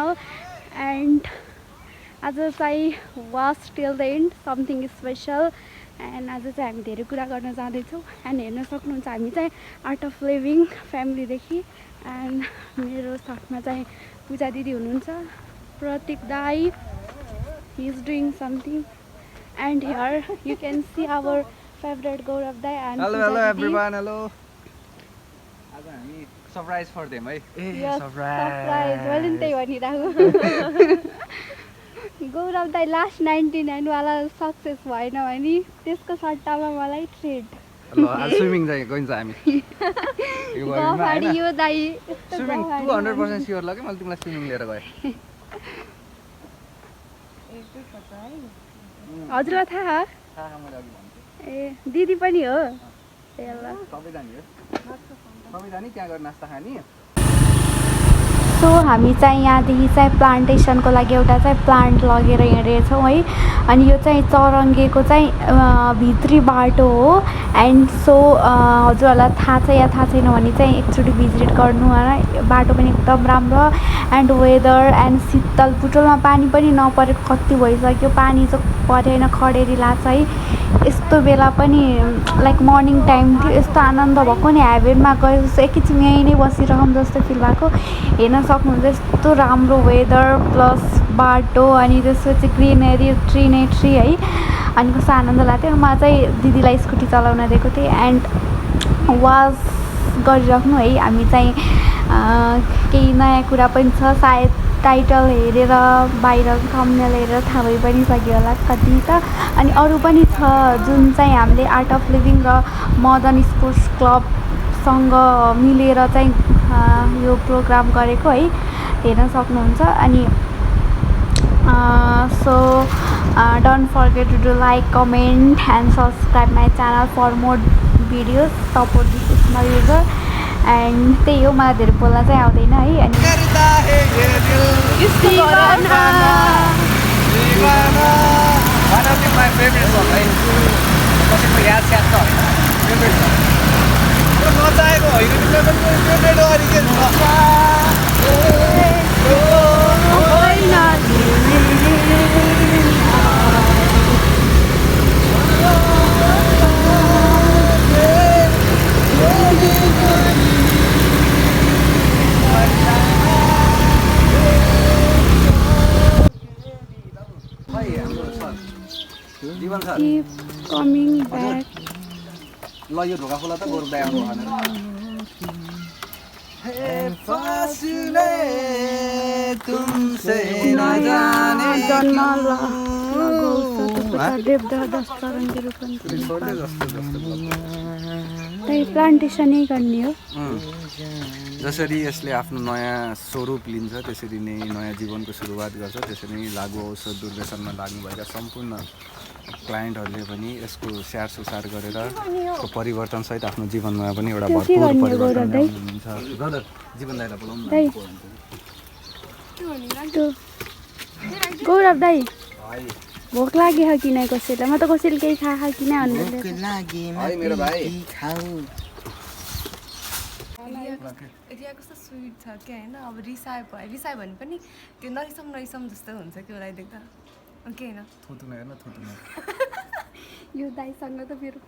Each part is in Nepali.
now. And as I was till the end something special. And आज चाहिँ हामी धेरै कुरा गर्न जाँदैछौँ एन्ड हेर्न सक्नुहुन्छ हामी चाहिँ आर्ट अफ लिभिङ फ्यामिलीदेखि एन्ड मेरो साथमा चाहिँ पूजा दिदी हुनुहुन्छ प्रतीक दाई he is doing something and here you can see our favorite Gaurav dai and hello everyone hello आज हामी सरप्राइज फर देम है सरप्राइज मैले त्यही भनिरहेको गौरव दाई लास्ट 99 वाला सक्सेस भएन भने त्यसको सट्टामा मलाई ट्रेड ल आज स्विमिङ चाहिँ गइन्छ हामी गफाडी यो दाई स्विमिङ 200% स्योर ल के मैले तिमीलाई स्विमिङ लिएर गए हजुरलाई थाहा मैले अघि भन्थे ए दिदी पनि हो ए ल सबै जाने त्यहाँ गएर नास्ता खाने सो हामी चाहिँ यहाँदेखि चाहिँ प्लान्टेसनको लागि एउटा चाहिँ प्लान्ट लगेर हिँडेछौँ है अनि यो चाहिँ चरङ्गेको चाहिँ भित्री बाटो हो एन्ड सो हजुरहरूलाई थाहा छ या थाहा छैन भने चाहिँ एकचोटि भिजिट गर्नु होइन बाटो पनि एकदम राम्रो एन्ड वेदर एन्ड शीतल बुटोलमा पानी पनि नपरेको कति भइसक्यो पानी चाहिँ परेन खडेरी लाग्छ है यस्तो बेला पनि लाइक मर्निङ टाइम थियो यस्तो आनन्द भएको नि हेभेनमा गए जस्तो एकैछिन यहीँ नै बसिरहँ जस्तो फिल भएको हेर्न सक्नुहुन्छ यस्तो राम्रो वेदर प्लस बाटो अनि त्यसपछि ग्रिनरी ट्री नै ट्री है अनि कस्तो आनन्द लाग्थ्यो म चाहिँ दिदीलाई स्कुटी चलाउन दिएको थिएँ एन्ड वास गरिराख्नु है हामी चाहिँ केही नयाँ कुरा पनि छ सायद टाइटल हेरेर बाहिर थम्बनेल हेरेर थाहा भइ पनि सक्यो होला कति त अनि अरू पनि छ जुन चाहिँ हामीले आर्ट अफ लिभिङ र मदन स्पोर्ट्स क्लबसँग मिलेर चाहिँ यो प्रोग्राम गरेको है हेर्न सक्नुहुन्छ अनि so don't forget to do like comment and subscribe my channel for more videos support this small user and त्यही हो मलाई धेरै बोल्न चाहिँ आउँदैन है अनि keep coming back ल यो ढोका खोला त गोरुदाई आउनु भनेर हे फासले तुमसे न जाने प्लान्टेसनै गर्ने हो जसरी यसले आफ्नो नयाँ स्वरूप लिन्छ त्यसरी नै नयाँ जीवनको सुरुवात गर्छ त्यसरी नै लागु औषध दुर्व्यसनमा लाग्नुभएका सम्पूर्ण क्लाइन्टहरूले पनि यसको स्याहार सुसार गरेर यसको परिवर्तनसहित आफ्नो जीवनमा पनि एउटा भरपुर परिवर्तन ल्याउनुहुन्छ ब्रदर जीवनदाईलाई बोलाउनु गौरव दाई भोक लाग्यो कि नै कसैलाई म त कसैले केही खा कि नै मेरो भाइ एरिया कस्तो स्विट छ क्या होइन अब रिसायो भने पनि त्यो नरिसाउँ जस्तो हुन्छ कि उसलाई देख्दा ओके होइन थुतुन हेर्न थुतुन यो दाइसँग त मेरो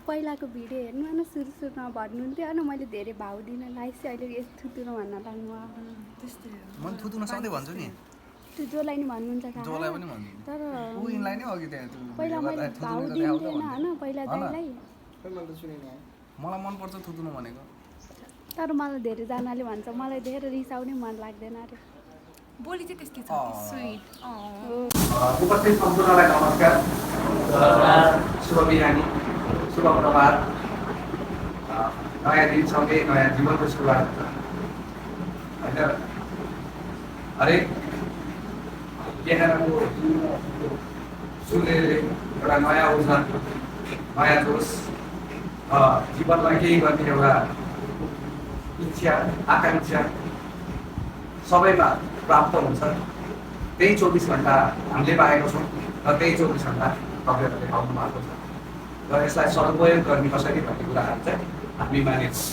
पहिलाको भिडियो हेर्नु होइन सुरुमा भन्नुहुन्थ्यो होइन मैले धेरै भाउ दिन लाइस अहिले यस्तो थुतुन भन्न लाग्नु त्यस्तै म थुतुन सधैँ भन्छु नि त्यो जसलाई नि भन्नुहुन्छ जसलाई पनि भन्छु तर उइनलाई नै अघि त्यहाँ पहिला मैले भाउ दिन्थेन होइन पहिला दाइलाई मलाई मनपर्छ थुतुन भनेको तर मलाई धेरैजनाले भन्छ मलाई देखेर रिसाउने मन लाग्दैन अरे बोली चाहिँ त्यस्तै छ स्विट उपस्थित सम्पूर्णलाई नमस्कार शुभ बिहानी शुभ प्रभात नयाँ दिनसँगै नयाँ जीवनको सुरुवात होइन हरेक बिहानको सूर्यले एउटा नयाँ ऊर्जा नयाँ जोस जीवनमा केही गर्ने एउटा इच्छा आकाङ्क्षा सबैमा प्राप्त हुन्छ त्यही 24 घण्टा हामीले पाएको छौँ र त्यही 24 घण्टा तपाईँहरूले देखाउनु भएको छ र यसलाई सदुपयोग गर्ने कसरी भन्ने कुराहरू चाहिँ हामी मानेछौँ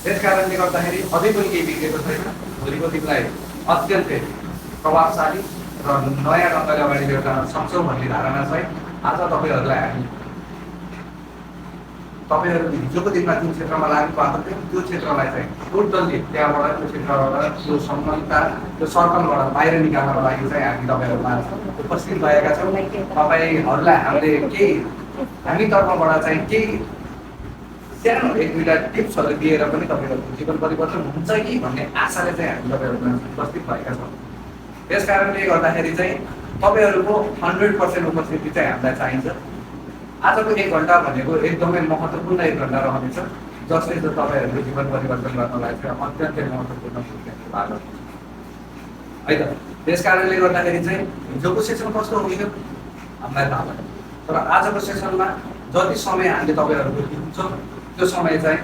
त्यस कारणले गर्दाखेरि अझै पनि केही बिग्रेको छैन। भोलिको दिनलाई अत्यन्तै प्रभावशाली र नयाँ ढङ्गले अगाडि ल्याउन सक्छौँ भन्ने धारणा चाहिँ आज तपाईँहरूलाई हामी तपाईँहरू हिजोको दिनमा जुन क्षेत्रमा लागु भएको थियो त्यो क्षेत्रलाई चाहिँ टोटल्ली त्यहाँबाट त्यो क्षेत्रबाट त्यो संलग्नता त्यो सर्कलबाट बाहिर निकाल्नको लागि चाहिँ हामी तपाईँहरूमा उपस्थित भएका छौँ। तपाईँहरूलाई हामी तर्फबाट चाहिँ केही सानो 1-2 टिप्सहरू दिएर पनि तपाईँहरूको जीवन परिवर्तन हुन्छ कि भन्ने आशाले चाहिँ हामी तपाईँहरूमा उपस्थित भएका छौँ। त्यस कारणले गर्दाखेरि चाहिँ तपाईँहरूको 100% उपस्थिति चाहिँ हामीलाई चाहिन्छ। आजको 1 घन्टा भनेको एकदमै महत्त्वपूर्ण 1 घन्टा रहनेछ, जसले चाहिँ तपाईँहरूको जीवन परिवर्तन गर्नलाई चाहिँ अत्यन्तै महत्त्वपूर्ण भूमिका निर्वाह गर्छ है त। त्यस कारणले गर्दाखेरि चाहिँ हिजोको सेसन कस्तो हुन्थ्यो हामीलाई थाहा भएन, तर आजको सेसनमा जति समय हामीले तपाईँहरूको दिन्छौँ त्यो समय चाहिँ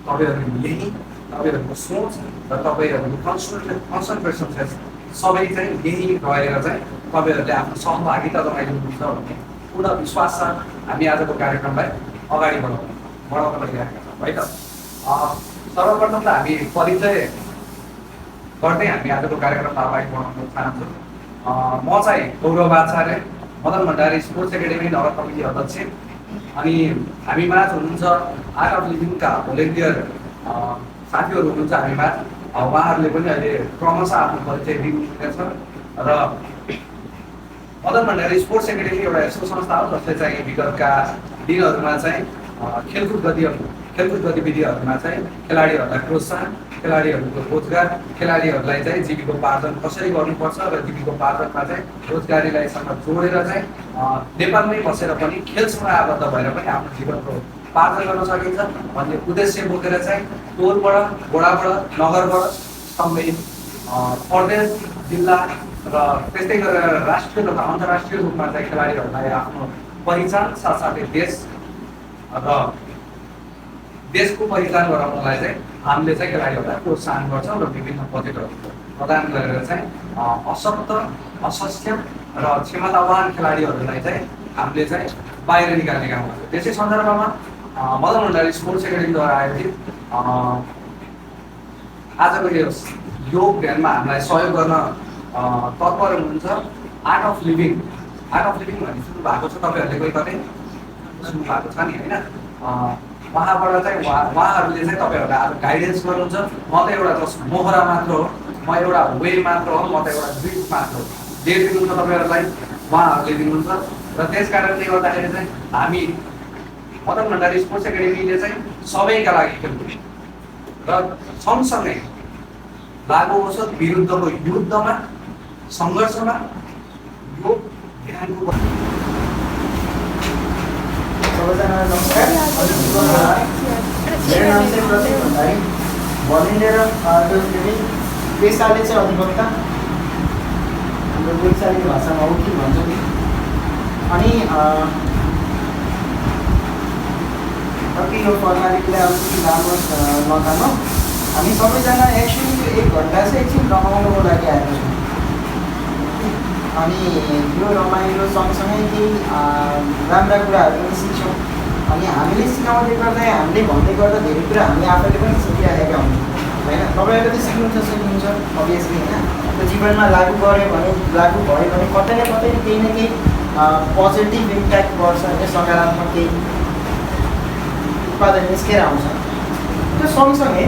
तपाईँहरूको यही तपाईँहरूको सोच र तपाईँहरूको कन्सन्ट्रेसन चाहिँ सबै चाहिँ यही रहेर चाहिँ तपाईँहरूले आफ्नो सहभागिता जनाइदिनुहुन्छ भन्ने पूर्ण विश्वास छ। हामी आजको कार्यक्रमलाई अगाडि बढाउन लगिरहेका छौँ है त। सर्वप्रथम त हामी परिचय गर्दै हामी आजको कार्यक्रमलाई अगाडि बढाउन चाहन्छौँ। म चाहिँ गौरव आचार्य, मदन भण्डारी स्पोर्ट्स एकाडेमी नगर कमिटी अध्यक्ष। अनि हामीमाझ हुनुहुन्छ आर्ट अफ लिभिङका भोलिन्टियर साथीहरू हुनुहुन्छ हामीमाझ। उहाँहरूले पनि अहिले क्रमशः आफ्नो परिचय दिनुहुनेछ र मदन भण्डारी स्पोर्ट्स एकाडेमी एउटा यस्तो संस्था हो जसले चाहिँ विगतका दिनहरूमा चाहिँ खेलकुद गतिविधिहरूमा चाहिँ खेलाडीहरूलाई प्रोत्साहन, खेलाडीहरूको रोजगार, खेलाडीहरूलाई चाहिँ जीविकोपार्जन कसरी गर्नुपर्छ र जीविकोपार्जनमा चाहिँ रोजगारीलाईसँग जोडेर चाहिँ नेपालमै बसेर पनि खेलसँग आबद्ध भएर पनि आफ्नो जीवनको पार्जन गर्न सकिन्छ भन्ने उद्देश्य बोकेर चाहिँ टोलबाट, वडाबाट, नगरबाट सँगै प्रदेश, जिल्ला र त्यस्तै गरेर राष्ट्रिय तथा अन्तर्राष्ट्रिय रूपमा चाहिँ खेलाडीहरूलाई आफ्नो पहिचान साथसाथै देशको पहिचान गराउनलाई चाहिँ हामीले चाहिँ खेलाडीहरूलाई प्रोत्साहन गर्छौँ र विभिन्न बजेटहरू प्रदान गरेर चाहिँ अशक्त, असक्षम र क्षमतावान खेलाडीहरूलाई चाहिँ हामीले चाहिँ बाहिर निकाल्ने काम गर्छौँ। त्यसै सन्दर्भमा मदन भण्डारी स्पोर्ट्स एकाडेमीद्वारा आयोजित आजको यो अभियानमा हामीलाई सहयोग गर्न तत्पर हुनुहुन्छ आर्ट अफ लिभिङ भन्ने सुन्नु भएको छ तपाईँहरूले कोही कतै सुन्नु भएको छ नि होइन। उहाँबाट चाहिँ उहाँहरूले चाहिँ तपाईँहरूलाई आज गाइडेन्स गर्नुहुन्छ। म त एउटा जस्ट मोहरा मात्र हो, म एउटा वे मात्र हो, म त एउटा ब्रिज मात्र हो। जे दिनुहुन्छ तपाईँहरूलाई उहाँहरूले दिनुहुन्छ र त्यस कारणले गर्दाखेरि चाहिँ हामी मदन भण्डारी स्पोर्ट्स एकाडेमीले चाहिँ सबैका लागि खेल्नु र सँगसँगै लागु औषध विरुद्धको युद्धमा, सङ्घर्षमा यो ध्यानको सबैजनालाई नमस्कार। मेरो नाम चाहिँ प्रतीक भण्डारी, भलिन्टियर पेसाले चाहिँ अधिवक्ता, हाम्रो बोलचाली भाषामा वकिल भन्छ नि। अनि कति यो फर्मालिटीलाई अलिकति लामो नजानु, हामी सबैजना एक्चुअली यो 1 घन्टा चाहिँ एकछिन रमाउनुको लागि आएको छौँ। अनि यो रमाइलो सँगसँगै केही राम्रा कुराहरू पनि सिक्छौँ। अनि हामीले सिकाउँदै गर्दा, हामीले भन्दै गर्दा धेरै कुरा हामी आफैले पनि सिकिरहेका हुन्छौँ होइन। तपाईँहरूले त सक्नुहुन्छ अभियसली होइन। त्यो जीवनमा लागु भयो भने कतै न कतै केही न केही पोजिटिभ इम्प्याक्ट गर्छ होइन, सकारात्मक केही उत्पादन निस्केर आउँछ। त्यो सँगसँगै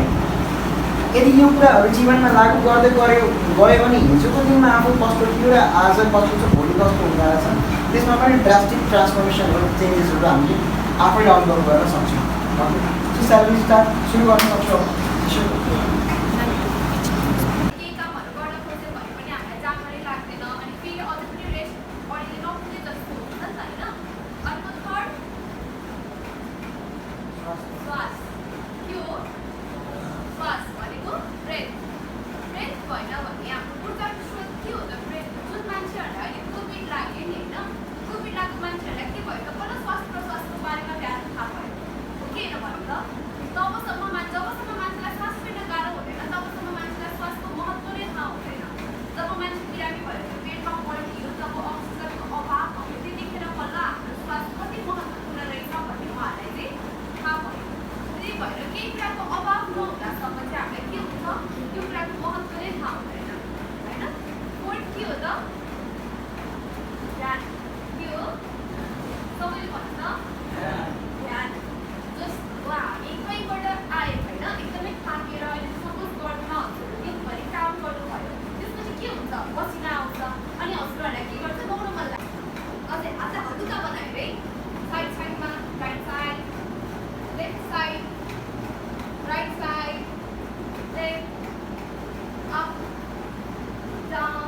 यदि यो कुराहरू जीवनमा लागु गर्दै गयो भने हिजोको दिनमा आफू कस्तो थियो र आज कस्तो छ, भोलि कस्तो हुँदो रहेछ, त्यसमा पनि ड्रास्टिक ट्रान्सफर्मेसनहरू, चेन्जेसहरू हामीले आफैले अनुभव गर्न सक्छौँ। सुरु गर्न सक्छौँ। जबसम्म मान्छेलाई सास फेर्न गाह्रो पसिना आउँछ अनि हजुरहरूलाई के गर्छ दौड्न मन लाग्छ अझै हात हल्का बनाएर है साइड साइडमा right side left side right side left up down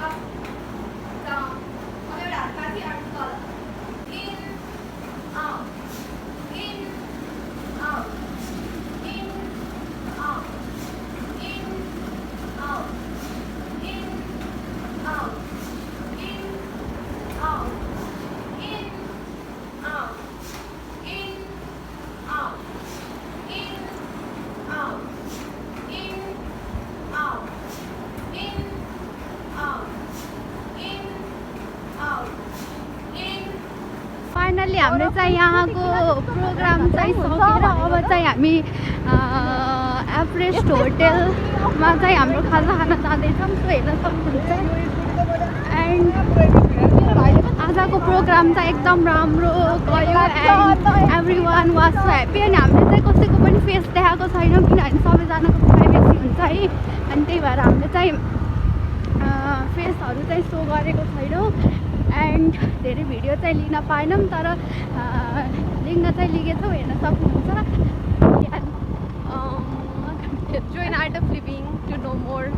up down अब एउटा हात माथि अर्को तल in out in out in out in, out, in, out, in, out, in, out, in, out, in, out, in, out, in, out, in, out, in. Finally हामीले चाहिँ यहाँको प्रोग्राम चाहिँ सकेर अब चाहिँ हामी एभरेस्ट होटेलमा चाहिँ हाम्रो खाजा खान जाँदैछौँ सो हेर्न सक्नुहुन्छ एन्ड आजको प्रोग्राम चाहिँ एकदम राम्रो गयो and every one was so happy अनि हामीले चाहिँ कसैको पनि फेस देखाएको छैनौँ किनभने सबैजनाको प्राइभेसी हुन्छ है अनि त्यही भएर हामीले चाहिँ फेसहरू चाहिँ सो गरेको छैनौँ एन्ड धेरै भिडियो चाहिँ लिन पाएनौँ तर लिन चाहिँ लिगेछौँ हेर्न सक्नुहुन्छ Join art of living to know more.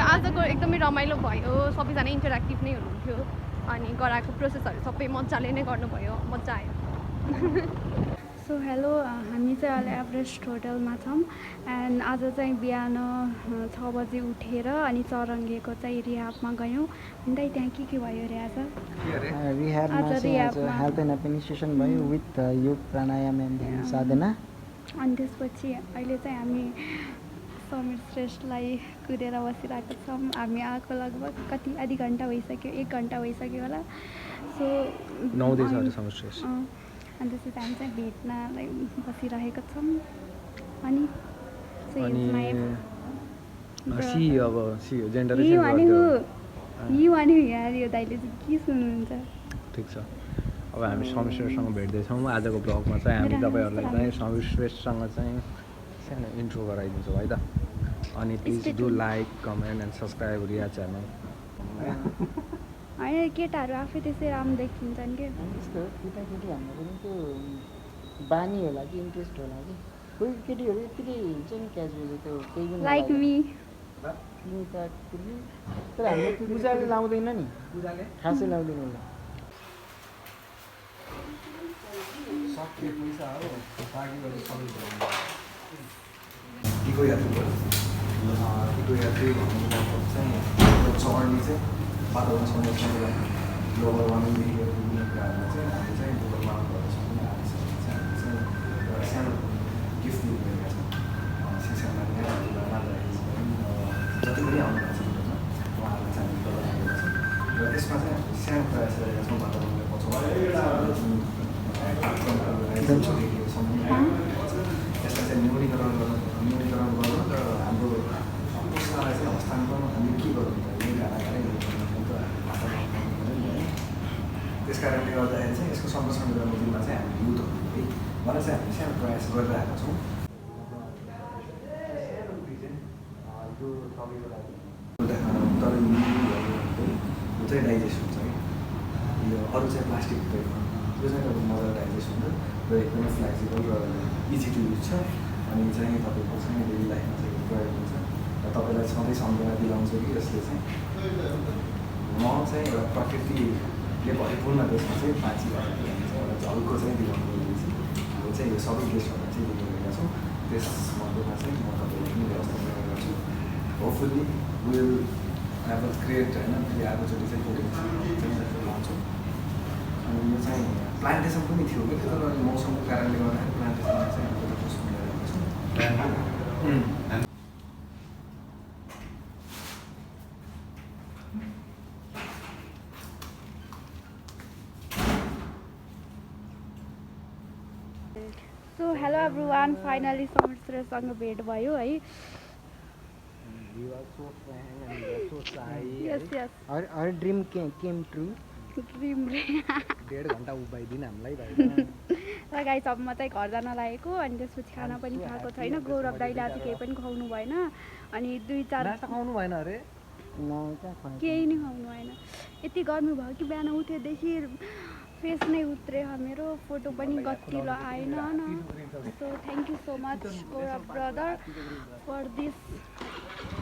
आजको एकदमै रमाइलो भयो सबैजना इन्टरेक्टिभ नै हुनुहुन्थ्यो अनि गराएको प्रोसेसहरू सबै मजाले नै गर्नुभयो मजा आयो सो हेलो हामी चाहिँ अहिले एभरेस्ट होटलमा छौँ एन्ड आज चाहिँ बिहान 6 बजी उठेर अनि चरङ्गेको चाहिँ रिहाबमा गयौँ अनि त्यहाँ के भयो रे आज रिह्याबमा चाहिँ आज हेल्थ एन्ड एडमिनिस्ट्रेसन भयो विथ योग प्राणायाम एन्ड साधना अनि त्यसपछि अहिले चाहिँ हामी समीर श्रेष्ठलाई कुदेर बसिरहेको छौँ हामी आएको लगभग कति आधी घन्टा भइसक्यो 1 घन्टा भइसक्यो होला सो अनि त्यसपछि हामी चाहिँ भेट्नलाई बसिरहेको छौँ अनि यो यार यो दाइले चाहिँ के सुन्नुहुन्छ ठिक छ अब हामी समीरसँग भेट्दैछौँ आजको ब्लगमा चाहिँ हामी तपाईँहरूलाई चाहिँ समीर श्रेष्ठसँग चाहिँ सानो इन्ट्रो गराइदिन्छौँ है त अनि please do like comment and subscribe Riya channel होइन केटाहरू आफै त्यसै राम्रो देखिन्छन् कि त्यस्तो केटाकेटी हाम्रो पनि त्यो बानी होला कि इन्ट्रेस्ट होला कि कोही केटीहरू यत्तिकै हुन्छ नि क्याजुअली त्यो केही पनि लाइक मी तर हामीले पूजाले लाउँदैन नि खासै लाउँदैन होला इको यात्री भन्नु मतलब चाहिँ चढ्ने चाहिँ वातावरण संरक्षणको लागि ग्लोबल वार्मिङदेखि विभिन्न कुराहरूमा चाहिँ हामीले चाहिँ ग्लोबल वार्मिङ गर्न सक्ने आइसकेको चाहिँ हामीले चाहिँ एउटा सानो गिफ्ट दिनुभएका छौँ शिक्षामा जति पनि आउनुभएको छ उहाँहरूलाई चाहिँ हामी प्रदान गरेका छौँ र त्यसमा चाहिँ हामीले सानो प्रयास गरेका छौँ वातावरणलाई बचाउने देखिएको छौँ यसलाई चाहिँ न्यूनीकरण गर्न र हाम्रो पुस्तालाई चाहिँ हस्तान्तरण हामीले के गर्नु त यही गाडागाडै त्यस कारणले गर्दाखेरि चाहिँ यसको संरक्षण गर्ने जिम्मा चाहिँ हामी युथहरू है भनेर चाहिँ हामीले सानो प्रयास गरिरहेका छौँ तर यो चाहिँ डाइजेस्ट हुन्छ है यो अरू चाहिँ प्लास्टिक यो चाहिँ अब मजाले डाइजेस्ट हुन्छ र एकदमै फ्लेक्सिबल र इजी टु युज छ अनि चाहिँ तपाईँको चाहिँ डेली लाइफमा चाहिँ प्रयोग हुन्छ र तपाईँलाई सधैँ सम्झना दिलाउँछ कि यसले चाहिँ म चाहिँ एउटा प्रकृतिले भरिपूर्ण देशमा चाहिँ बाँचिरहेको हुन्छ एउटा झल्को चाहिँ दिलाउनु गइरहेको हामी चाहिँ यो सबै देशहरूलाई चाहिँ दिइरहेका छौँ त्यसमध्येमा चाहिँ म तपाईँलाई पनि व्यवस्था गरेको छु hopefully will have a create होइन फेरि अर्कोचोटि चाहिँ चाहिँ लाउँछौँ अनि यो चाहिँ प्लान्टेसन पनि थियो कि तर मौसमको कारणले गर्दाखेरि प्लान्टेसनमा चाहिँ हामीले पोस्ट गरिरहेको छौँ so hello everyone finally Samir श्रेष्ठसँग भेट भयो है yes yes Our dream came true. Dream 1.5 घन्टा उभाइदिनु हामीलाई भाइ र गाइस अब म चाहिँ घर जान लागेको अनि त्यसपछि खाना पनि खाएको छैन। गौरव दाइले आज केही पनि खुवाउनु भएन अनि 2-4 खाउनु भएन अरे केही नै खुवाउनु भएन। यति गर्मी भयो कि बिहान उठेदेखि फेस नै उत्रेछ मेरो, फोटो पनि गतिलो आएन न। So thank you so much Gaurav brother for this.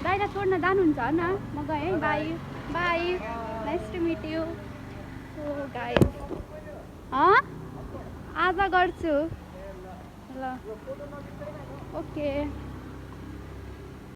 दाइलाई छोड्न जानुहुन्छ न, म गएँ है, bye bye, nice to meet you. So guys आज गर्छु ल, ओके।